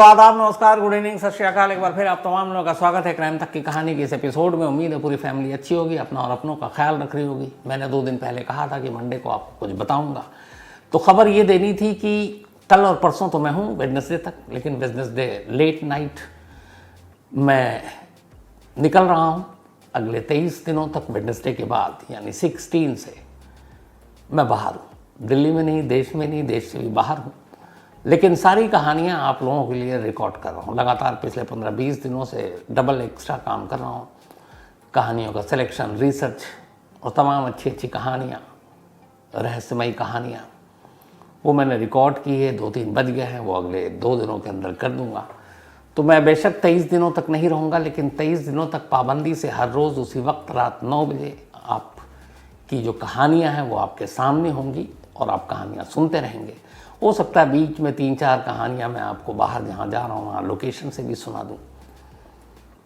तो आदाब, नमस्कार, गुड इवनिंग, सत श्री अकाल। एक बार फिर आप तमाम लोगों का स्वागत है क्राइम तक की कहानी के इस एपिसोड में। उम्मीद है पूरी फैमिली अच्छी होगी, अपना और अपनों का ख्याल रख रही होगी। मैंने 2 दिन पहले कहा था कि मंडे को आपको कुछ बताऊंगा, तो खबर ये देनी थी कि कल और परसों तो मैं हूँ वेडनेसडे तक, लेकिन वेडनेसडे लेट नाइट मैं निकल रहा हूँ। अगले 23 दिनों तक वेडनेसडे के बाद यानी 16 से मैं बाहर हूँ। दिल्ली में नहीं, देश में नहीं, देश से भी बाहर हूँ। लेकिन सारी कहानियाँ आप लोगों के लिए रिकॉर्ड कर रहा हूँ। लगातार पिछले 15-20 दिनों से डबल एक्स्ट्रा काम कर रहा हूँ। कहानियों का सिलेक्शन, रिसर्च और तमाम अच्छी अच्छी कहानियाँ, रहस्यमयी कहानियाँ वो मैंने रिकॉर्ड की है। 2-3 बज गए हैं, वो अगले 2 दिनों के अंदर कर दूँगा। तो मैं बेशक 23 दिनों तक नहीं रहूँगा, लेकिन 23 दिनों तक पाबंदी से हर रोज़ उसी वक्त रात 9 बजे आपकी जो कहानियाँ हैं वो आपके सामने होंगी और आप कहानियाँ सुनते रहेंगे। हो सकता है बीच में 3-4 कहानियाँ मैं आपको बाहर जहाँ जा रहा हूँ वहाँ लोकेशन से भी सुना दूँ।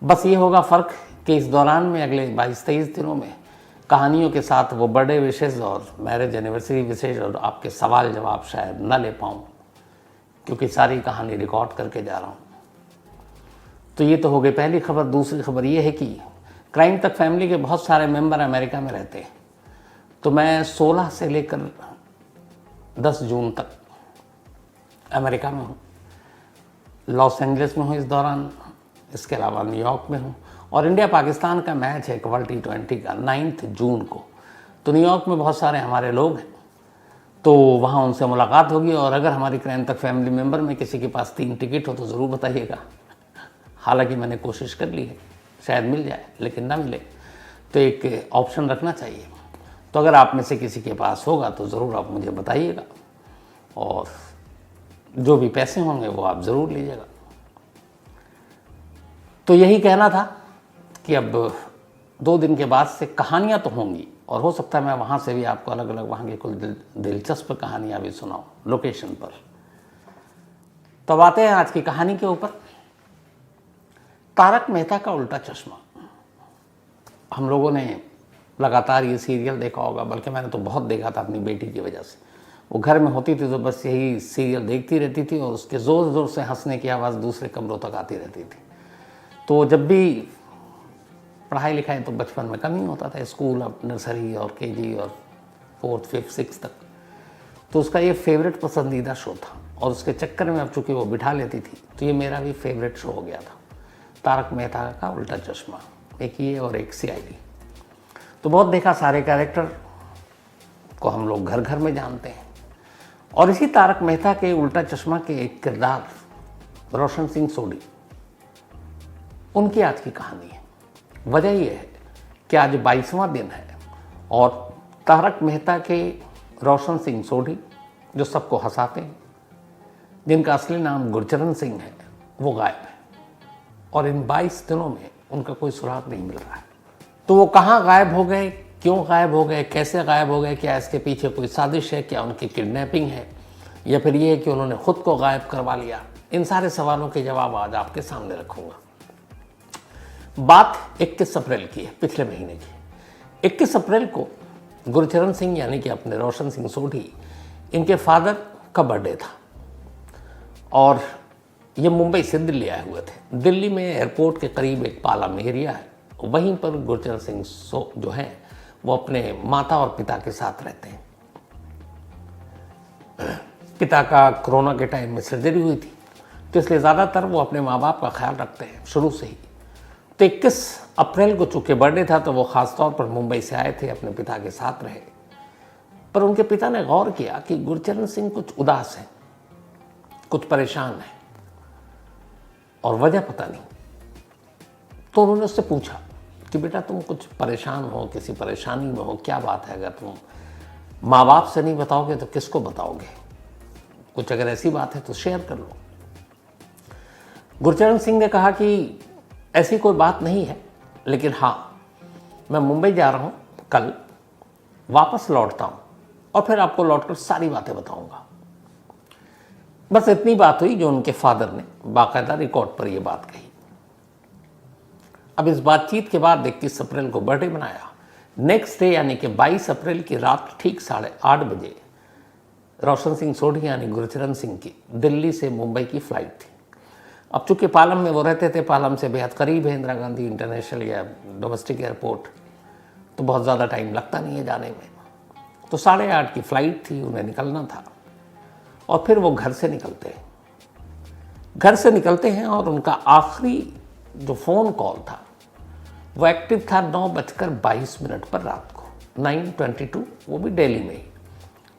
बस ये होगा फ़र्क कि इस दौरान में अगले 22-23 दिनों में कहानियों के साथ वो बर्थडे विशेष और मैरिज एनिवर्सरी विशेष और आपके सवाल जवाब शायद न ले पाऊँ, क्योंकि सारी कहानी रिकॉर्ड करके जा रहा हूँ। तो ये तो हो गई पहली खबर। दूसरी खबर ये है कि क्राइम तक फैमिली के बहुत सारे मेंबर अमेरिका में रहते हैं। तो मैं 16 से लेकर 10 जून तक अमेरिका में हूँ। लॉस एंजलिस में हूँ इस दौरान। इसके अलावा न्यूयॉर्क में हूँ। और इंडिया पाकिस्तान का मैच है वर्ल्ड T20 का 9 जून को। तो न्यूयॉर्क में बहुत सारे हमारे लोग हैं, तो वहाँ उनसे मुलाकात होगी। और अगर हमारी क्राइम तक फैमिली मेम्बर में किसी के पास 3 टिकट हो तो ज़रूर बताइएगा। हालांकि मैंने कोशिश कर ली है, शायद मिल जाए, लेकिन ना मिले तो एक ऑप्शन रखना चाहिए। तो अगर आप में से किसी के पास होगा तो ज़रूर आप मुझे बताइएगा, और जो भी पैसे होंगे वो आप ज़रूर लीजिएगा। तो यही कहना था कि अब 2 दिन के बाद से कहानियाँ तो होंगी, और हो सकता है मैं वहाँ से भी आपको अलग अलग वहाँ की कुछ दिलचस्प कहानियाँ भी सुनाऊँ लोकेशन पर। तो अब आते हैं आज की कहानी के ऊपर। तारक मेहता का उल्टा चश्मा। हम लोगों ने लगातार ये सीरियल देखा होगा, बल्कि मैंने तो बहुत देखा था अपनी बेटी की वजह से। वो घर में होती थी तो बस यही सीरियल देखती रहती थी, और उसके ज़ोर ज़ोर से हंसने की आवाज़ दूसरे कमरों तक आती रहती थी। तो जब भी पढ़ाई लिखाई तो बचपन में कम ही होता था, स्कूल अब नर्सरी और KG और 4th 5th 6th तक, तो उसका ये फेवरेट पसंदीदा शो था। और उसके चक्कर में अब चूँकि वो बिठा लेती थी तो ये मेरा भी फेवरेट शो हो गया था, तारक मेहता का उल्टा चश्मा। एक ये और एक CID। तो बहुत देखा, सारे कैरेक्टर को हम लोग घर घर में जानते हैं। और इसी तारक मेहता के उल्टा चश्मा के एक किरदार रोशन सिंह सोढ़ी, उनकी आज की कहानी है। वजह यह है कि आज 22वां दिन है और तारक मेहता के रोशन सिंह सोढ़ी, जो सबको हंसाते हैं, जिनका असली नाम गुरचरण सिंह है, वो गायब है। और इन 22 दिनों में उनका कोई सुराग नहीं मिल रहा है। तो वो कहाँ गायब हो गए, क्यों गायब हो गए, कैसे गायब हो गए, क्या इसके पीछे कोई साजिश है, क्या उनकी किडनैपिंग है, या फिर ये है कि उन्होंने खुद को गायब करवा लिया, इन सारे सवालों के जवाब आज आपके सामने रखूंगा। बात 21 अप्रैल की है, पिछले महीने की। 21 अप्रैल को गुरचरण सिंह यानी कि अपने रोशन सिंह सोढ़ी, इनके फादर का बर्थडे था, और ये मुंबई से दिल्ली आए हुए थे। दिल्ली में एयरपोर्ट के करीब एक पालम एरिया है, वहीं पर गुरचरण सिंह जो हैं वो अपने माता और पिता के साथ रहते हैं। पिता का कोरोना के टाइम में सर्जरी हुई थी, तो इसलिए ज़्यादातर वो अपने माँ बाप का ख्याल रखते हैं शुरू से ही। तो 21 अप्रैल को चूँकि बर्थडे था तो वो ख़ास तौर पर मुंबई से आए थे, अपने पिता के साथ रहे। पर उनके पिता ने गौर किया कि गुरचरण सिंह कुछ उदास हैं, कुछ परेशान हैं, और वजह पता नहीं। तो उन्होंने उससे पूछा कि बेटा तुम कुछ परेशान हो, किसी परेशानी में हो, क्या बात है? अगर तुम माँ बाप से नहीं बताओगे तो किसको बताओगे? कुछ अगर ऐसी बात है तो शेयर कर लो। गुरचरण सिंह ने कहा कि ऐसी कोई बात नहीं है, लेकिन हाँ, मैं मुंबई जा रहा हूँ, कल वापस लौटता हूँ और फिर आपको लौटकर सारी बातें बताऊँगा। बस इतनी बात हुई जो उनके फादर ने बाकायदा रिकॉर्ड पर यह बात कही। अब इस बातचीत के बाद 21 अप्रैल को बर्थडे मनाया। नेक्स्ट डे यानी कि 22 अप्रैल की रात ठीक 8:30 बजे रोशन सिंह सोढ़ी यानी गुरचरण सिंह की दिल्ली से मुंबई की फ़्लाइट थी। अब चूंकि पालम में वो रहते थे, पालम से बेहद करीब है इंदिरा गांधी इंटरनेशनल या डोमेस्टिक एयरपोर्ट, तो बहुत ज़्यादा टाइम लगता नहीं है जाने में। तो 8:30 की फ़्लाइट थी, उन्हें निकलना था। और फिर वो घर से निकलते हैं और उनका आखिरी जो फ़ोन कॉल था वो एक्टिव था 9:22 पर रात को, 9:22, वो भी दिल्ली में ही।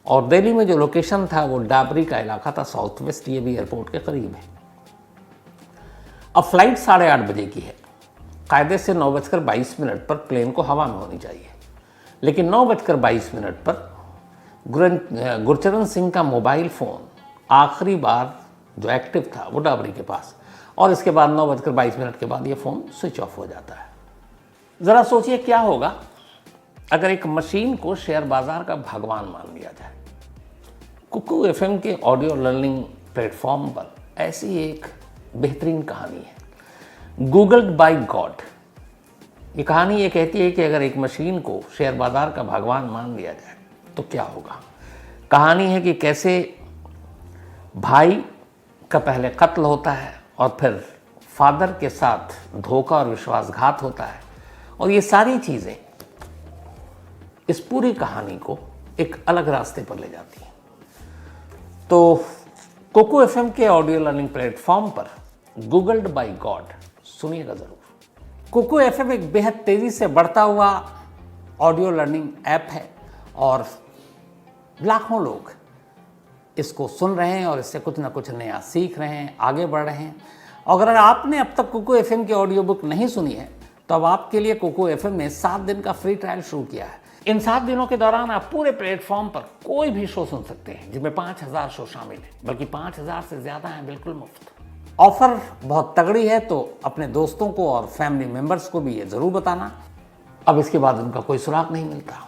और दिल्ली में जो लोकेशन था वो डाबरी का इलाका था, साउथ वेस्ट, ये भी एयरपोर्ट के करीब है। अब फ्लाइट 8:30 बजे की है, कायदे से 9:22 पर प्लेन को हवा में होनी चाहिए, लेकिन 9:22 पर गुरचरण सिंह का मोबाइल फ़ोन आखिरी बार जो एक्टिव था वो डाबरी के पास, और इसके बाद 9:22 के बाद ये फ़ोन स्विच ऑफ हो जाता है। ज़रा सोचिए क्या होगा अगर एक मशीन को शेयर बाजार का भगवान मान लिया जाए। कुकू एफएम के ऑडियो लर्निंग प्लेटफॉर्म पर ऐसी एक बेहतरीन कहानी है, गूगल्ड बाय गॉड। ये कहानी ये कहती है कि अगर एक मशीन को शेयर बाजार का भगवान मान लिया जाए तो क्या होगा। कहानी है कि कैसे भाई का पहले कत्ल होता है और फिर फादर के साथ धोखा और विश्वासघात होता है, और ये सारी चीज़ें इस पूरी कहानी को एक अलग रास्ते पर ले जाती हैं। तो कोको एफएम के ऑडियो लर्निंग प्लेटफॉर्म पर गूगल्ड बाय गॉड सुनिएगा ज़रूर। कोको एफएम एक बेहद तेज़ी से बढ़ता हुआ ऑडियो लर्निंग ऐप है और लाखों लोग इसको सुन रहे हैं और इससे कुछ ना कुछ नया सीख रहे हैं, आगे बढ़ रहे हैं। अगर आपने अब तक कोको एफएम की ऑडियो बुक नहीं सुनी है तो अब आपके लिए कोको एफएम ने 7 दिन का फ्री ट्रायल शुरू किया है। इन 7 दिनों के दौरान आप पूरे प्लेटफॉर्म पर कोई भी शो सुन सकते हैं, जिनमें 5000 शो शामिल है, बल्कि 5000 से ज़्यादा हैं बिल्कुल मुफ्त। ऑफर बहुत तगड़ी है, तो अपने दोस्तों को और फैमिली मेम्बर्स को भी ये ज़रूर बताना। अब इसके बाद उनका कोई सुराग नहीं मिलता।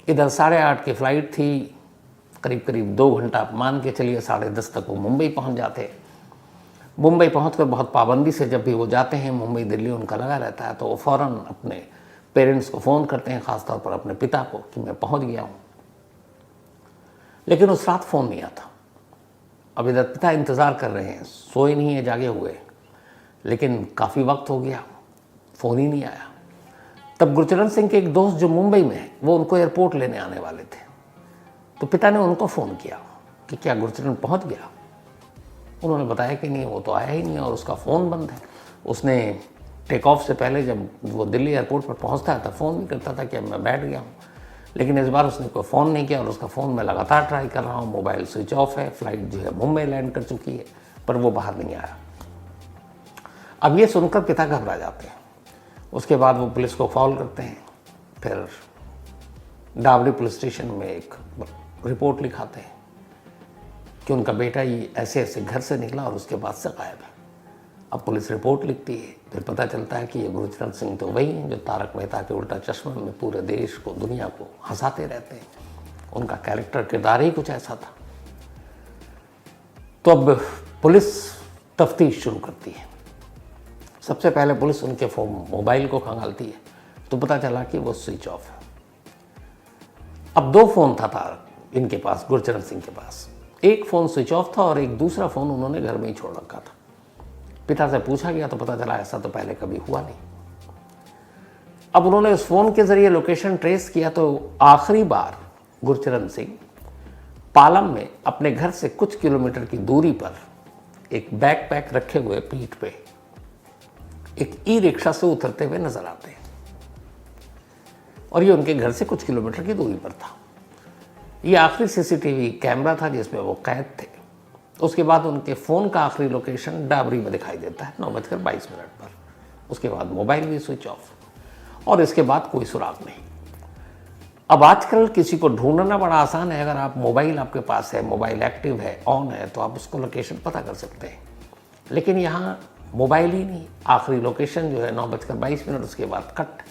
इधर 8:30 की फ़्लाइट थी, करीब 2 घंटा मान के चलिए, 10:30 तक वो मुंबई पहुंच जाते। मुंबई पहुंचकर बहुत पाबंदी से जब भी वो जाते हैं, मुंबई दिल्ली उनका लगा रहता है, तो वो फ़ौरन अपने पेरेंट्स को फ़ोन करते हैं, ख़ासतौर पर अपने पिता को, कि मैं पहुंच गया हूं। लेकिन उस रात फ़ोन नहीं आता। अब इधर पिता इंतज़ार कर रहे हैं, सोए नहीं है, जागे हुए, लेकिन काफ़ी वक्त हो गया, फ़ोन ही नहीं आया। तब गुरचरण सिंह के एक दोस्त जो मुंबई में है, वो उनको एयरपोर्ट लेने आने वाले थे। तो पिता ने उनको फ़ोन किया कि क्या गुरचरण पहुंच गया। उन्होंने बताया कि नहीं, वो तो आया ही नहीं और उसका फ़ोन बंद है। उसने टेक ऑफ से पहले जब वो दिल्ली एयरपोर्ट पर पहुंचता है तो फ़ोन भी करता था कि अब मैं बैठ गया हूँ, लेकिन इस बार उसने कोई फ़ोन नहीं किया और उसका फ़ोन मैं लगातार ट्राई कर रहा हूँ, मोबाइल स्विच ऑफ है, फ़्लाइट जो है मुंबई लैंड कर चुकी है, पर वो बाहर नहीं आया। अब ये सुनकर पिता घबरा जाते हैं। उसके बाद वो पुलिस को कॉल करते हैं, फिर डाबरी पुलिस स्टेशन में एक रिपोर्ट लिखाते हैं कि उनका बेटा ये ऐसे ऐसे घर से निकला और उसके बाद से गायब है। अब पुलिस रिपोर्ट लिखती है, फिर पता चलता है कि ये गुरचरण सिंह तो वही हैं जो तारक मेहता के उल्टा चश्मा में पूरे देश को, दुनिया को हंसाते रहते हैं। उनका कैरेक्टर, किरदार ही कुछ ऐसा था। तो अब पुलिस तफ्तीश शुरू करती है। सबसे पहले पुलिस उनके मोबाइल को खंगालती है, तो पता चला कि वो स्विच ऑफ है। अब 2 फ़ोन था इनके पास, गुरचरण सिंह के पास। एक फ़ोन स्विच ऑफ था और एक दूसरा फ़ोन उन्होंने घर में ही छोड़ रखा था। पिता से पूछा गया तो पता चला ऐसा तो पहले कभी हुआ नहीं। अब उन्होंने उस फ़ोन के ज़रिए लोकेशन ट्रेस किया तो आखिरी बार गुरचरण सिंह पालम में अपने घर से कुछ किलोमीटर की दूरी पर एक बैकपैक रखे हुए पीठ पे एक ई-रिक्शा से उतरते हुए नजर आते हैं, और ये उनके घर से कुछ किलोमीटर की दूरी पर था। ये आखिरी सीसीटीवी कैमरा था जिसमें वो कैद थे। उसके बाद उनके फ़ोन का आखिरी लोकेशन डाबरी में दिखाई देता है 9:22 पर। उसके बाद मोबाइल भी स्विच ऑफ, और इसके बाद कोई सुराग नहीं। अब आजकल किसी को ढूंढना बड़ा आसान है। अगर आप मोबाइल आपके पास है, मोबाइल एक्टिव है, ऑन है, तो आप उसको लोकेशन पता कर सकते हैं। लेकिन यहाँ मोबाइल ही नहीं, आखिरी लोकेशन जो है 9:22, उसके बाद कट।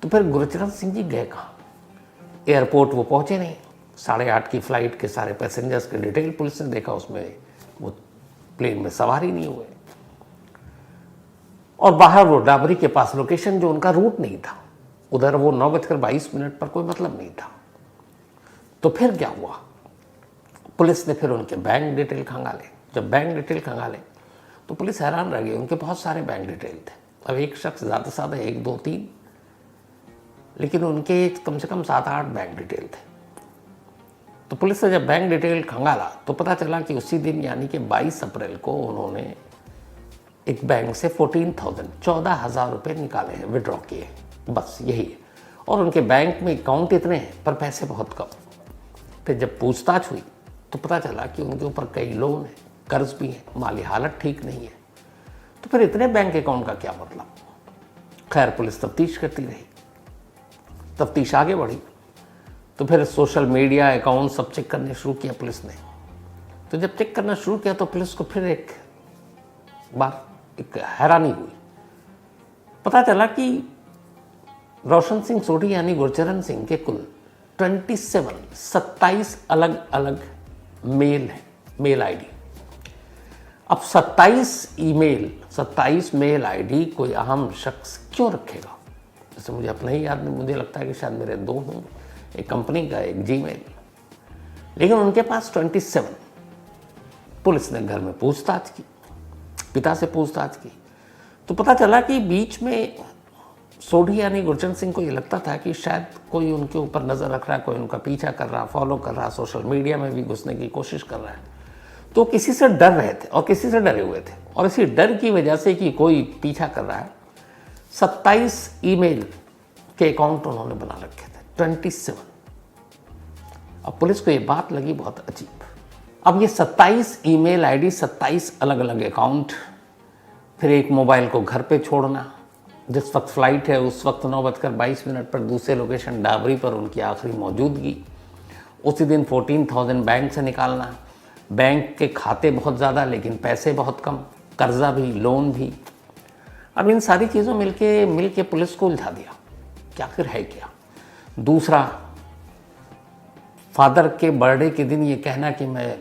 तो फिर गुरचरण सिंह जी गए कहाँ? एयरपोर्ट वो पहुँचे नहीं। 8:30 की फ़्लाइट के सारे पैसेंजर्स के डिटेल पुलिस ने देखा, उसमें वो प्लेन में सवार ही नहीं हुए। और बाहर वो डाबरी के पास लोकेशन जो उनका रूट नहीं था, उधर वो 9:22 पर कोई मतलब नहीं था। तो फिर क्या हुआ? पुलिस ने फिर उनके बैंक डिटेल खंगाले। जब बैंक डिटेल खंगाले तो पुलिस हैरान रह गई, उनके बहुत सारे बैंक डिटेल थे। अब एक शख्स ज़्यादा से ज़्यादा 1, 2, 3, लेकिन उनके कम से कम 7, 8 बैंक डिटेल थे। तो पुलिस ने जब बैंक डिटेल खंगाला तो पता चला कि उसी दिन यानी कि 22 अप्रैल को उन्होंने एक बैंक से 14,000 रुपये निकाले हैं, विड्रॉ किए, बस यही है। और उनके बैंक में अकाउंट इतने हैं पर पैसे बहुत कम। फिर जब पूछताछ हुई तो पता चला कि उनके ऊपर कई लोन हैं, कर्ज भी है, माली हालत ठीक नहीं है। तो फिर इतने बैंक अकाउंट का क्या मतलब? खैर पुलिस तफ्तीश करती रही, तफ्तीश आगे बढ़ी तो फिर सोशल मीडिया अकाउंट सब चेक करने शुरू किया पुलिस ने। तो जब चेक करना शुरू किया तो पुलिस को फिर एक हैरानी हुई। पता चला कि रोशन सिंह सोढ़ी यानी गुरचरण सिंह के कुल 27 अलग अलग मेल आईडी। अब 27 मेल आईडी कोई अहम शख्स क्यों रखेगा? जैसे मुझे अपना ही याद नहीं, मुझे लगता है कि शायद मेरे 2 हों, एक कंपनी का, एक जीमेल, लेकिन उनके पास 27। पुलिस ने घर में पूछताछ की, पिता से पूछताछ की तो पता चला कि बीच में सोढ़ी यानी गुरचरण सिंह को ये लगता था कि शायद कोई उनके ऊपर नज़र रख रहा है, कोई उनका पीछा कर रहा, फॉलो कर रहा, सोशल मीडिया में भी घुसने की कोशिश कर रहा है। तो किसी से डर रहे थे और किसी से डरे हुए थे, और इसी डर की वजह से कि कोई पीछा कर रहा है 27 ईमेल के अकाउंट उन्होंने बना रखे थे, 27। अब पुलिस को ये बात लगी बहुत अजीब। अब ये 27 ईमेल आईडी, 27 अलग अलग अकाउंट, फिर एक मोबाइल को घर पे छोड़ना, जिस वक्त फ़्लाइट है उस वक्त 9:22 पर दूसरे लोकेशन डाबरी पर उनकी आखिरी मौजूदगी, उसी दिन 14,000 बैंक से निकालना, बैंक के खाते बहुत ज़्यादा लेकिन पैसे बहुत कम, कर्जा भी, लोन भी। अब इन सारी चीज़ों मिल के पुलिस को उलझा दिया कि आखिर है क्या। दूसरा, फादर के बर्थडे के दिन ये कहना कि मैं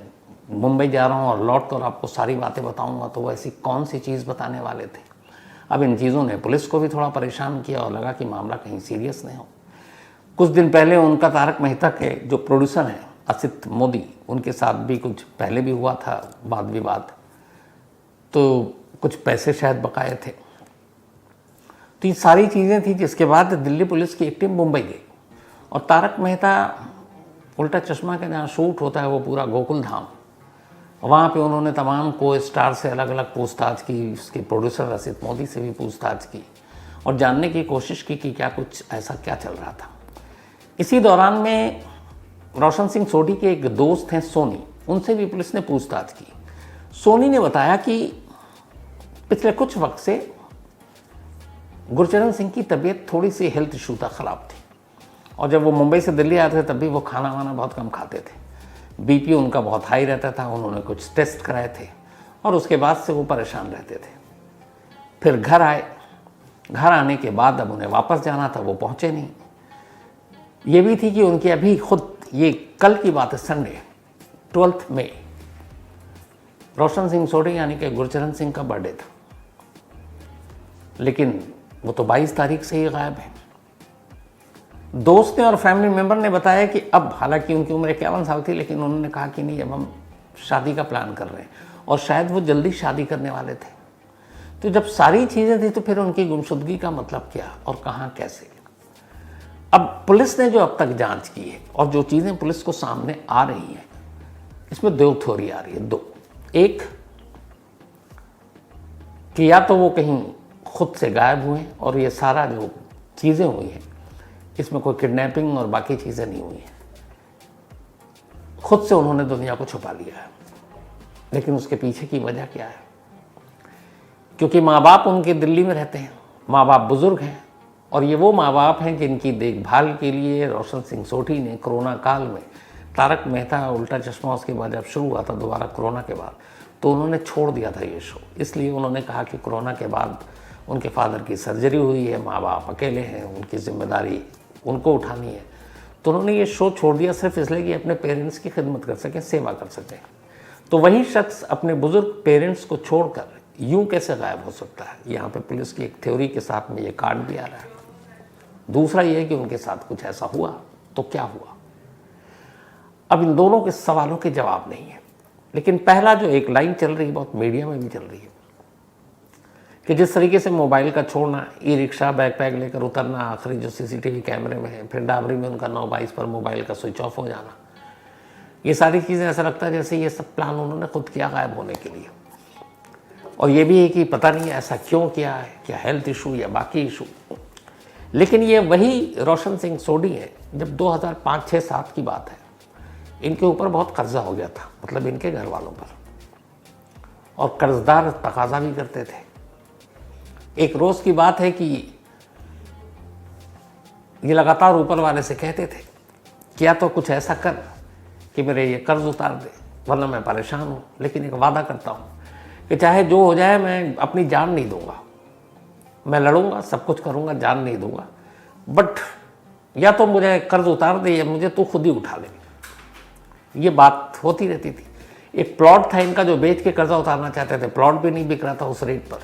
मुंबई जा रहा हूँ और लौट कर आपको सारी बातें बताऊंगा, तो वो ऐसी कौन सी चीज़ बताने वाले थे? अब इन चीज़ों ने पुलिस को भी थोड़ा परेशान किया और लगा कि मामला कहीं सीरियस नहीं हो। कुछ दिन पहले उनका तारक मेहता के जो प्रोड्यूसर हैं असित मोदी, उनके साथ भी कुछ पहले भी हुआ था वाद विवाद, तो कुछ पैसे शायद बकाए थे। तो ये सारी चीज़ें थी, जिसके बाद दिल्ली पुलिस की एक टीम मुंबई गई और तारक मेहता उल्टा चश्मा का जहाँ शूट होता है वो पूरा गोकुल धाम, वहाँ पे उन्होंने तमाम को स्टार से अलग अलग पूछताछ की, उसके प्रोड्यूसर असित मोदी से भी पूछताछ की और जानने की कोशिश की कि क्या कुछ ऐसा क्या चल रहा था। इसी दौरान में रोशन सिंह सोढ़ी के एक दोस्त हैं सोनी, उनसे भी पुलिस ने पूछताछ की। सोनी ने बताया कि पिछले कुछ वक्त से गुरचरण सिंह की तबीयत थोड़ी सी हेल्थ इशू था, ख़राब थी, और जब वो मुंबई से दिल्ली आते थे तब भी वो खाना वाना बहुत कम खाते थे, बीपी उनका बहुत हाई रहता था, उन्होंने कुछ टेस्ट कराए थे और उसके बाद से वो परेशान रहते थे। फिर घर आए, घर आने के बाद अब उन्हें वापस जाना था, वो पहुँचे नहीं। ये भी थी कि उनकी अभी खुद, ये कल की बात है, संडे 12 मई, रोशन सिंह सोढ़ी यानी कि गुरचरण सिंह का बर्थडे था, लेकिन वो तो 22 तारीख से ही गायब है। दोस्त ने और फैमिली मेंबर ने बताया कि अब, हालांकि उनकी उम्र 51 साल थी, लेकिन उन्होंने कहा कि नहीं, अब हम शादी का प्लान कर रहे हैं, और शायद वो जल्दी शादी करने वाले थे। तो जब सारी चीज़ें थी तो फिर उनकी गुमशुदगी का मतलब क्या और कहाँ कैसे? अब पुलिस ने जो अब तक जांच की है और जो चीज़ें पुलिस को सामने आ रही हैं, इसमें 2 थ्योरी आ रही है, 2। एक कि या तो वो कहीं खुद से गायब हुए और ये सारा जो चीज़ें हुई हैं इसमें कोई किडनैपिंग और बाकी चीज़ें नहीं हुई हैं, खुद से उन्होंने दुनिया को छुपा लिया है। लेकिन उसके पीछे की वजह क्या है? क्योंकि माँ बाप उनके दिल्ली में रहते हैं, माँ बाप बुज़ुर्ग हैं, और ये वो माँ बाप हैं जिनकी देखभाल के लिए रोशन सिंह सोढ़ी ने कोरोना काल में, तारक मेहता उल्टा चश्मा उसके बाद जब शुरू हुआ था दोबारा कोरोना के बाद, तो उन्होंने छोड़ दिया था ये शो। इसलिए उन्होंने कहा कि कोरोना के बाद उनके फादर की सर्जरी हुई है, माँ बाप अकेले हैं, उनकी जिम्मेदारी उनको उठानी है, तो उन्होंने ये शो छोड़ दिया सिर्फ इसलिए कि अपने पेरेंट्स की खिदमत कर सकें, सेवा कर सकें। तो वही शख्स अपने बुजुर्ग पेरेंट्स को छोड़कर यूं कैसे गायब हो सकता है? यहाँ पे पुलिस की एक थ्योरी के साथ में ये कार्ड भी आ रहा है। दूसरा ये है कि उनके साथ कुछ ऐसा हुआ तो क्या हुआ? अब इन दोनों के सवालों के जवाब नहीं है, लेकिन पहला जो एक लाइन चल रही है, बहुत मीडिया में भी चल रही है, कि जिस तरीके से मोबाइल का छोड़ना, ई रिक्शा, बैकपैक लेकर उतरना, आखिरी जो सीसीटीवी कैमरे में है, फिर डाबरी में उनका 9/22 पर मोबाइल का स्विच ऑफ हो जाना, ये सारी चीज़ें ऐसा लगता है जैसे ये सब प्लान उन्होंने खुद किया गायब होने के लिए। और ये भी है कि पता नहीं ऐसा क्यों किया है, क्या हेल्थ इशू या बाकी इशू। लेकिन ये वही रोशन सिंह सोढी है, जब 2005, 6, 7 की बात है, इनके ऊपर बहुत कर्जा हो गया था, मतलब इनके घर वालों पर, और कर्जदार तकाजा भी करते थे। एक रोज की बात है कि ये लगातार ऊपर वाले से कहते थे कि या तो कुछ ऐसा कर कि मेरे ये कर्ज उतार दे, वरना मैं परेशान हूँ, लेकिन एक वादा करता हूँ कि चाहे जो हो जाए मैं अपनी जान नहीं दूंगा, मैं लड़ूंगा, सब कुछ करूंगा, जान नहीं दूंगा, बट या तो मुझे कर्ज उतार दे या मुझे तू खुद ही उठा ले। ये बात होती रहती थी। एक प्लॉट था इनका जो बेच के कर्जा उतारना चाहते थे, प्लॉट भी नहीं बिक रहा था उस रेट पर,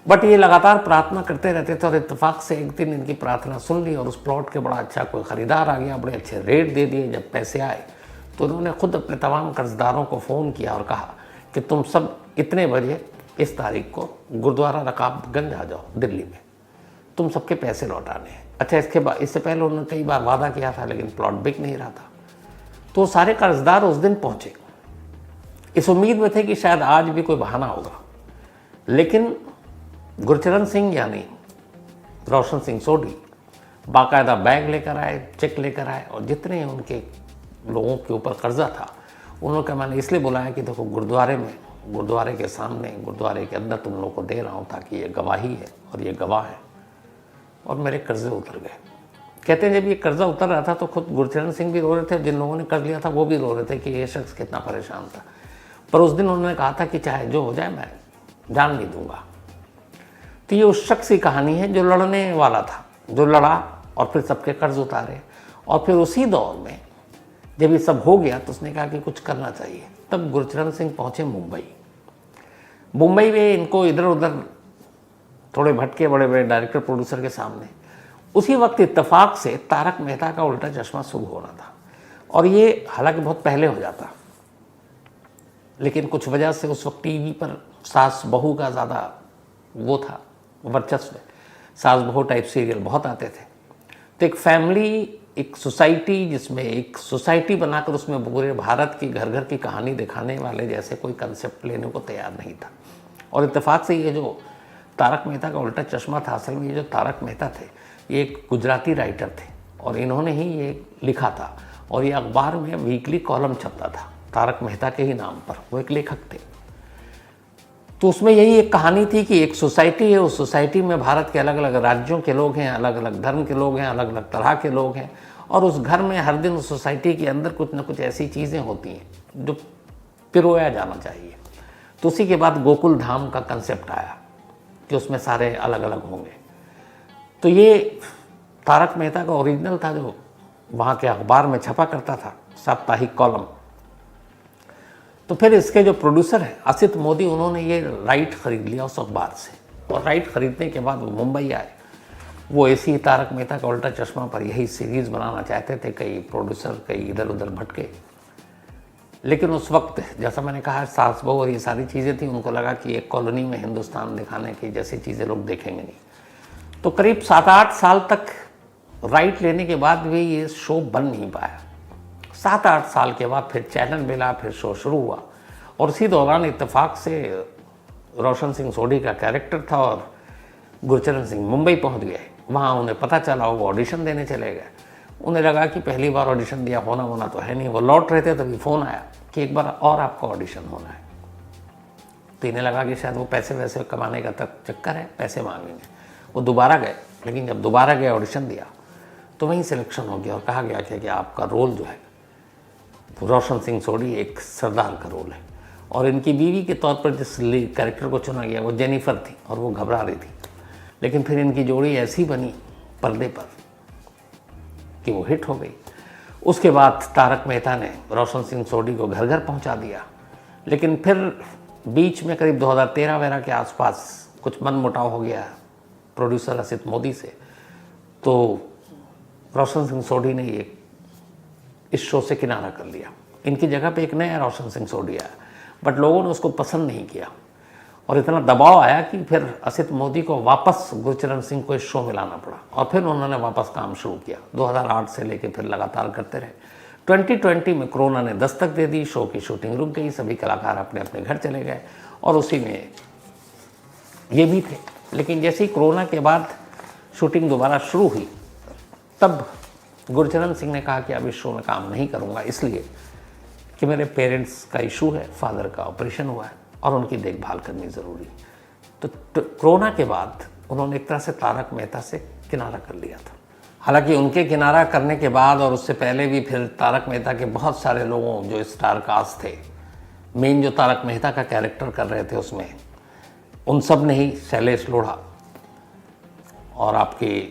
बट ये लगातार प्रार्थना करते रहते थे। और इत्तेफाक से एक दिन इनकी प्रार्थना सुन ली और उस प्लॉट के बड़ा अच्छा कोई ख़रीदार आ गया, बड़े अच्छे रेट दे दिए। जब पैसे आए तो उन्होंने खुद अपने तमाम कर्जदारों को फ़ोन किया और कहा कि तुम सब इतने बजे इस तारीख को गुरुद्वारा रकाबगंज आ जाओ दिल्ली में, तुम सबके पैसे लौटाने हैं। अच्छा, इसके बाद, इससे पहले उन्होंने कई बार वादा किया था, लेकिन प्लॉट बिक नहीं रहा था। तो सारे कर्जदार उस दिन पहुँचे, इस उम्मीद में थे कि शायद आज भी कोई बहाना होगा, लेकिन गुरचरण सिंह यानी रोशन सिंह सोढी बाकायदा बैग लेकर आए, चेक लेकर आए, और जितने उनके लोगों के ऊपर कर्जा था उन्होंने कहा मैंने इसलिए बुलाया कि देखो गुरुद्वारे में, गुरुद्वारे के सामने, गुरुद्वारे के अंदर तुम लोगों को दे रहा हूँ ताकि ये गवाही है और ये गवाह है। और मेरे कर्जे उतर गए। कहते हैं जब ये कर्जा उतर रहा था तो खुद गुरचरण सिंह भी रो रहे थे, जिन लोगों ने कर्ज लिया था वो भी रो रहे थे कि ये शख्स कितना परेशान था। पर उस दिन उन्होंने कहा था कि चाहे जो हो जाए मैं जान नहीं दूंगा। तो ये उस शख्स की कहानी है जो लड़ने वाला था, जो लड़ा और फिर सबके कर्ज उतारे। और फिर उसी दौर में जब ये सब हो गया तो उसने कहा कि कुछ करना चाहिए। तब गुरचरण सिंह पहुंचे मुंबई। मुंबई में इनको इधर उधर थोड़े भटके बड़े बड़े डायरेक्टर प्रोड्यूसर के सामने। उसी वक्त इत्तेफाक से तारक मेहता का उल्टा चश्मा शुरू होना था, और ये हालांकि बहुत पहले हो जाता, लेकिन कुछ वजह से उस वक्त टीवी पर सास बहू का ज़्यादा वो था, वर्चस्व। सास बहू टाइप सीरियल बहुत आते थे। तो एक फैमिली, एक सोसाइटी, जिसमें एक सोसाइटी बनाकर उसमें पूरे भारत की घर घर की कहानी दिखाने वाले जैसे कोई कंसेप्ट लेने को तैयार नहीं था। और इत्तेफाक से ये जो तारक मेहता का उल्टा चश्मा था, असल में ये जो तारक मेहता थे ये एक गुजराती राइटर थे, और इन्होंने ही ये लिखा था। और ये अखबार में वीकली कॉलम छपता था तारक मेहता के ही नाम पर, वो एक लेखक थे। तो उसमें यही एक कहानी थी कि एक सोसाइटी है, उस सोसाइटी में भारत के अलग अलग राज्यों के लोग हैं, अलग अलग धर्म के लोग हैं, अलग अलग तरह के लोग हैं, और उस घर में हर दिन उस सोसाइटी के अंदर कुछ ना कुछ ऐसी चीज़ें होती हैं जो पिरोया जाना चाहिए। तो उसी के बाद गोकुल धाम का कंसेप्ट आया कि उसमें सारे अलग अलग होंगे। तो ये तारक मेहता का ओरिजिनल था जो वहाँ के अखबार में छपा करता था, साप्ताहिक कॉलम। तो फिर इसके जो प्रोड्यूसर हैं असित मोदी, उन्होंने ये राइट ख़रीद लिया उस अखबार से, और राइट ख़रीदने के बाद वो मुंबई आए। वो ऐसी तारक मेहता का उल्टा चश्मा पर यही सीरीज़ बनाना चाहते थे। कई प्रोड्यूसर कई इधर उधर भटके, लेकिन उस वक्त जैसा मैंने कहा सास बहू और ये सारी चीज़ें थी, उनको लगा कि एक कॉलोनी में हिंदुस्तान दिखाने की जैसी चीज़ें लोग देखेंगे नहीं। तो करीब 7-8 साल तक राइट लेने के बाद भी ये शो बन नहीं पाया। 7-8 साल के बाद फिर चैनल मिला, फिर शो शुरू हुआ, और इसी दौरान इत्तेफाक से रोशन सिंह सोढी का कैरेक्टर था और गुरचरण सिंह मुंबई पहुंच गए। वहाँ उन्हें पता चला, वो ऑडिशन देने चले गए। उन्हें लगा कि पहली बार ऑडिशन दिया, होना तो है नहीं। वो लौट रहे थे तभी फ़ोन आया कि एक बार और आपका ऑडिशन होना है। तो इन्हें लगा कि शायद वो पैसे वैसे कमाने का चक्कर है, पैसे मांगेंगे। वो दोबारा गए, लेकिन जब दोबारा गए ऑडिशन दिया तो वहीं सिलेक्शन हो गया और कहा गया कि आपका रोल जो है रोशन सिंह सोढी एक सरदार का रोल है। और इनकी बीवी के तौर पर जिस कैरेक्टर को चुना गया वो जेनिफर थी, और वो घबरा रही थी। लेकिन फिर इनकी जोड़ी ऐसी बनी पर्दे पर कि वो हिट हो गई। उसके बाद तारक मेहता ने रोशन सिंह सोढी को घर घर पहुंचा दिया। लेकिन फिर बीच में करीब 2013 के आसपास कुछ मनमुटाव हो गया प्रोड्यूसर असित मोदी से, तो रोशन सिंह सोढी ने ये इस शो से किनारा कर लिया। इनकी जगह पे एक नया रोशन सिंह सोढी आया, बट लोगों ने उसको पसंद नहीं किया। और इतना दबाव आया कि फिर असित मोदी को वापस गुरचरण सिंह को इस शो में लाना पड़ा और फिर उन्होंने वापस काम शुरू किया। 2008 से लेके फिर लगातार करते रहे। 2020 में कोरोना ने दस्तक दे दी, शो की शूटिंग रुक गई, सभी कलाकार अपने अपने घर चले गए और उसी में ये भी थे। लेकिन जैसे ही कोरोना के बाद शूटिंग दोबारा शुरू हुई तब गुरचरण सिंह ने कहा कि अब इस शो में काम नहीं करूँगा, इसलिए कि मेरे पेरेंट्स का इशू है, फादर का ऑपरेशन हुआ है और उनकी देखभाल करनी ज़रूरी। तो कोरोना के बाद उन्होंने एक तरह से तारक मेहता से किनारा कर लिया था। हालांकि उनके किनारा करने के बाद और उससे पहले भी फिर तारक मेहता के बहुत सारे लोगों जो स्टार कास्ट थे, मेन जो तारक मेहता का कैरेक्टर कर रहे थे उसमें, उन सब ने ही, शैलेश लोढ़ा और आपके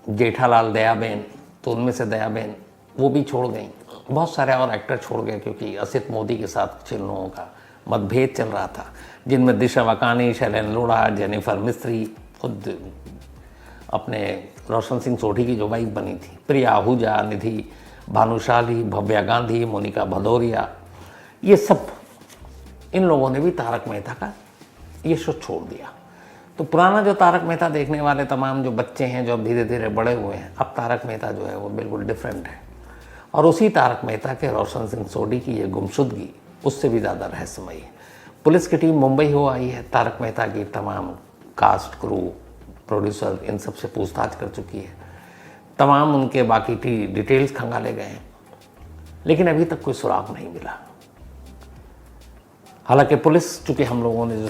जेठालाल दयाबेन, तो उनमें से दयाबेन वो भी छोड़ गई। बहुत सारे और एक्टर छोड़ गए क्योंकि असित मोदी के साथ जिन लोगों का मतभेद चल रहा था, जिनमें दिशा वकानी, शैलेन लोढ़ा, जेनिफर मिस्त्री, खुद अपने रोशन सिंह सोढ़ी की जो वाइफ बनी थी, प्रिया आहूजा, निधि भानुशाली, भव्या गांधी, मोनिका भदौरिया, ये सब इन लोगों ने भी तारक मेहता का ये शो छोड़ दिया। तो पुराना जो तारक मेहता देखने वाले तमाम जो बच्चे हैं जो अब धीरे धीरे बड़े हुए हैं, अब तारक मेहता जो है वो बिल्कुल डिफरेंट है। और उसी तारक मेहता के रोशन सिंह सोढ़ी की ये गुमशुदगी उससे भी ज़्यादा रहस्यमयी है। पुलिस की टीम मुंबई हो आई है, तारक मेहता की तमाम कास्ट, क्रू, प्रोड्यूसर, इन सब से पूछताछ कर चुकी है, तमाम उनके बाकी डिटेल्स खंगाले गए हैं, लेकिन अभी तक कोई सुराग नहीं मिला। हालांकि पुलिस, चूँकि हम लोगों ने जो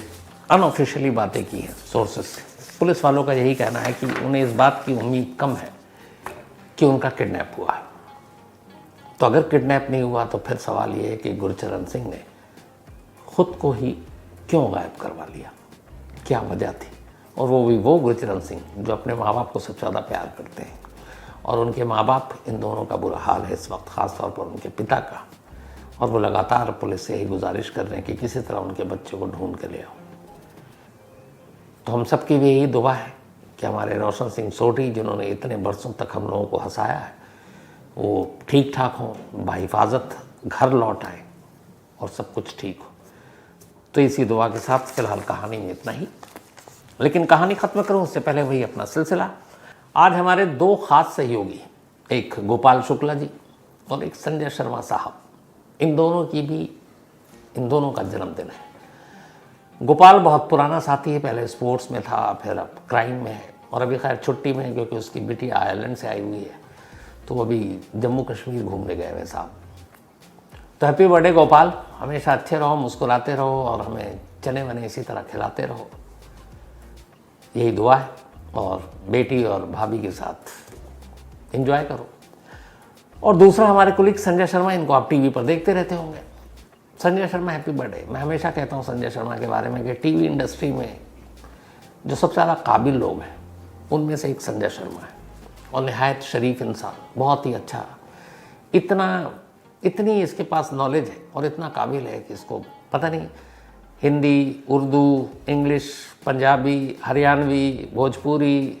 अनऑफिशियली बातें की हैं सोर्सेस से, पुलिस वालों का यही कहना है कि उन्हें इस बात की उम्मीद कम है कि उनका किडनैप हुआ है। तो अगर किडनैप नहीं हुआ तो फिर सवाल ये है कि गुरचरण सिंह ने खुद को ही क्यों गायब करवा लिया, क्या वजह थी? और वो भी वो गुरचरण सिंह जो अपने माँ बाप को सबसे ज़्यादा प्यार करते हैं, और उनके माँ बाप, इन दोनों का बुरा हाल है इस वक्त, ख़ास तौर पर उनके पिता का, और वो लगातार पुलिस से यही गुजारिश कर रहे हैं कि किसी तरह उनके बच्चे को ढूंढ के ले आओ। तो हम सबकी भी यही दुआ है कि हमारे रोशन सिंह सोढ़ी, जिन्होंने इतने बरसों तक हम लोगों को हंसाया है, वो ठीक ठाक हों, बाहिफाजत घर लौट आए और सब कुछ ठीक हो। तो इसी दुआ के साथ फिलहाल कहानी में इतना ही। लेकिन कहानी ख़त्म करूं उससे पहले वही अपना सिलसिला। आज हमारे दो ख़ास सहयोगी, एक गोपाल शुक्ला जी और एक संजय शर्मा साहब, इन दोनों का जन्मदिन है। गोपाल बहुत पुराना साथी है, पहले स्पोर्ट्स में था, फिर अब क्राइम में है, और अभी खैर छुट्टी में है क्योंकि उसकी बिटिया आयरलैंड से आई हुई है, तो अभी जम्मू कश्मीर घूमने गए हुए साहब। तो हैप्पी बर्थडे गोपाल, हमेशा अच्छे रहो, मुस्कुराते रहो और हमें चने वने इसी तरह खिलाते रहो, यही दुआ है। और बेटी और भाभी के साथ एंजॉय करो। और दूसरा हमारे कुलीग संजय शर्मा, इनको आप टीवी पर देखते रहते होंगे। Sanjay Sharma happy birthday. मैं हमेशा कहता हूँ संजय शर्मा के बारे में कि टीवी इंडस्ट्री में जो सबसे ज़्यादा काबिल लोग हैं उनमें से एक संजय शर्मा है, और निहायत शरीफ इंसान, बहुत ही अच्छा, इतनी इसके पास नॉलेज है और इतना काबिल है कि इसको पता नहीं हिंदी, उर्दू, इंग्लिश, पंजाबी, हरियाणवी, भोजपुरी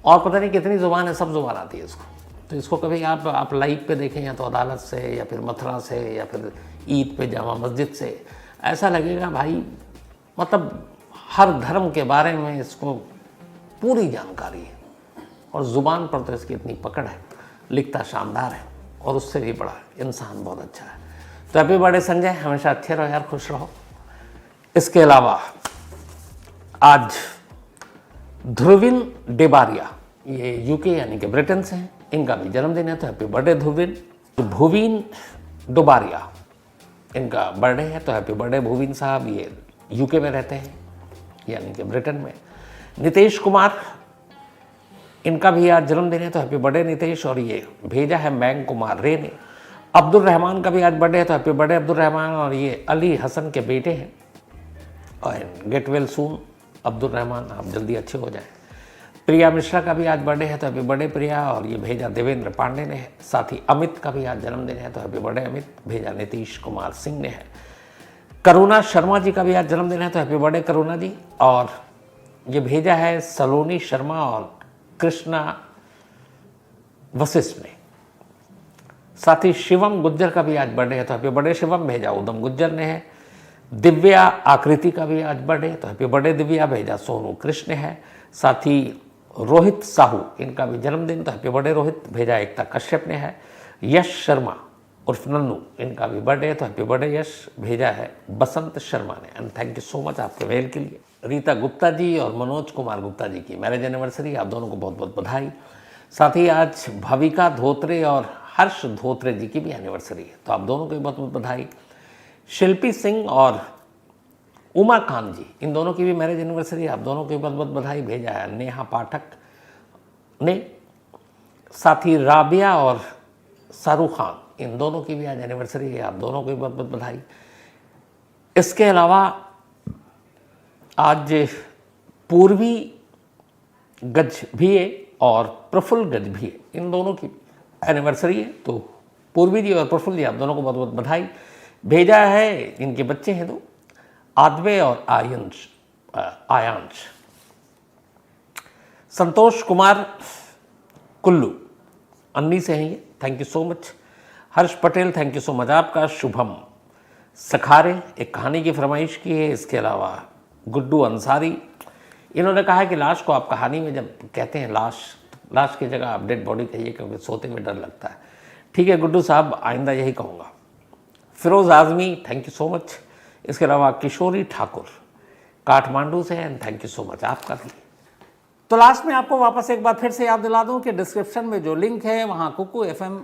और पता नहीं कितनी ज़ुबान है, सब ज़ुबान आती है इसको। तो इसको कभी आप लाइव पे देखें, या तो अदालत से, या फिर मथुरा से, या फिर ईद पे जामा मस्जिद से, ऐसा लगेगा भाई मतलब हर धर्म के बारे में इसको पूरी जानकारी है, और ज़ुबान पर तो इसकी इतनी पकड़ है, लिखता शानदार है, और उससे भी बड़ा इंसान बहुत अच्छा है। तो हैप्पी बर्थडे संजय, हमेशा अच्छे रहो यार, खुश रहो। इसके अलावा आज ध्रुविन डेबारिया, ये यूके यानी कि ब्रिटेन से हैं, इनका भी जन्मदिन है, तो हैप्पी बर्थडे ध्रुविन। भुवीन डोबारिया, इनका बर्थडे है, तो हैप्पी बर्थडे भुवीन साहब, ये यूके में रहते हैं यानी कि ब्रिटेन में। नितेश कुमार, इनका भी आज जन्मदिन है, तो हैप्पी बर्थडे नितेश, और ये भेजा है मैंग कुमार रे ने। अब्दुल रहमान का भी आज बर्थडे है, तो हैप्पी बर्थडे अब्दुल रहमान, और ये अली हसन के बेटे हैं। और get well soon Abdul Rahman, आप जल्दी अच्छे हो जाएं। प्रिया मिश्रा का भी आज बर्थडे है, तो हैप्पी बर्थडे प्रिया, और ये भेजा देवेंद्र पांडे ने है। साथ ही अमित का भी आज जन्मदिन है, तो हैप्पी बर्थडे अमित, भेजा नीतीश कुमार सिंह ने है। करुणा शर्मा जी का भी आज जन्मदिन है, तो हैप्पी बर्थडे करुणा जी, और ये भेजा है सलोनी शर्मा और कृष्णा वशिष्ठ ने। साथ ही शिवम गुज्जर का भी आज बर्थडे है, तो हैप्पी बर्थडे शिवम, भेजा उदम गुज्जर ने है। दिव्या आकृति का भी आज बर्थडे, तो हैप्पी बर्थडे दिव्या। भेजा सोनू कृष्ण है। साथ ही रोहित साहू, इनका भी जन्मदिन, तो हैप्पी बर्थडे रोहित। भेजा एकता कश्यप ने है। यश शर्मा उर्फ नन्नू, इनका भी बर्थडे, तो हैप्पी बर्थडे यश। भेजा है बसंत शर्मा ने, and thank you so much आपके मेल के लिए। रीता गुप्ता जी और मनोज कुमार गुप्ता जी की मैरिज एनिवर्सरी, आप दोनों को बहुत बहुत बधाई। साथ ही आज भाविका धोत्रे और हर्ष धोत्रे जी की भी एनिवर्सरी है, तो आप दोनों को भी बहुत बहुत बधाई। शिल्पी सिंह और उमा खान जी, इन दोनों की भी मैरिज एनिवर्सरी, आप दोनों को भी बहुत बहुत बधाई। भेजा है नेहा पाठक ने। साथ ही राबिया और शाहरुख खान, इन दोनों की भी आज एनिवर्सरी है, आप दोनों को भी बहुत बहुत बधाई। इसके अलावा आज पूर्वी गजभिये और प्रफुल्ल गजभिये, इन दोनों की एनिवर्सरी है, तो पूर्वी जी और प्रफुल्ल जी, आप दोनों को बहुत बहुत बधाई। भेजा है, इनके बच्चे हैं दो, आदवे और आयांश। संतोष कुमार कुल्लू अन्नी से हैं ये, thank you so much. Harsh Patel, thank you so much आपका। शुभम सखारे एक कहानी की फरमाइश की है। इसके अलावा गुड्डू अंसारी, इन्होंने कहा है कि लाश को आप कहानी में जब कहते हैं लाश की जगह आप डेड बॉडी कहिए, क्योंकि सोते में डर लगता है। ठीक है गुड्डू साहब, आइंदा यही कहूँगा। Firoz Azmi, thank you so much. इसके अलावा किशोरी ठाकुर काठमांडू से हैं, थैंक यू सो मच आपका भी। तो लास्ट में आपको वापस एक बार फिर से याद दिला दूं कि डिस्क्रिप्शन में जो लिंक है, वहाँ कुकू FM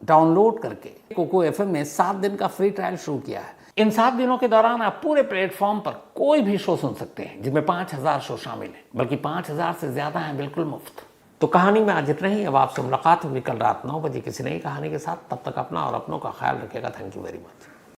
डाउनलोड करके कुकू FM में 7 दिन का फ्री ट्रायल शुरू किया है। इन 7 दिनों के दौरान आप पूरे प्लेटफॉर्म पर कोई भी शो सुन सकते हैं, जिनमें 5000 शो शामिल हैं, बल्कि 5000 से ज़्यादा हैं बिल्कुल मुफ्त। तो कहानी में आज इतना ही। अब आपसे मुलाकात होगी कल रात 9 बजे किसी नई कहानी के साथ। तब तक अपना और अपनों का ख्याल रखिएगा। Thank you very much.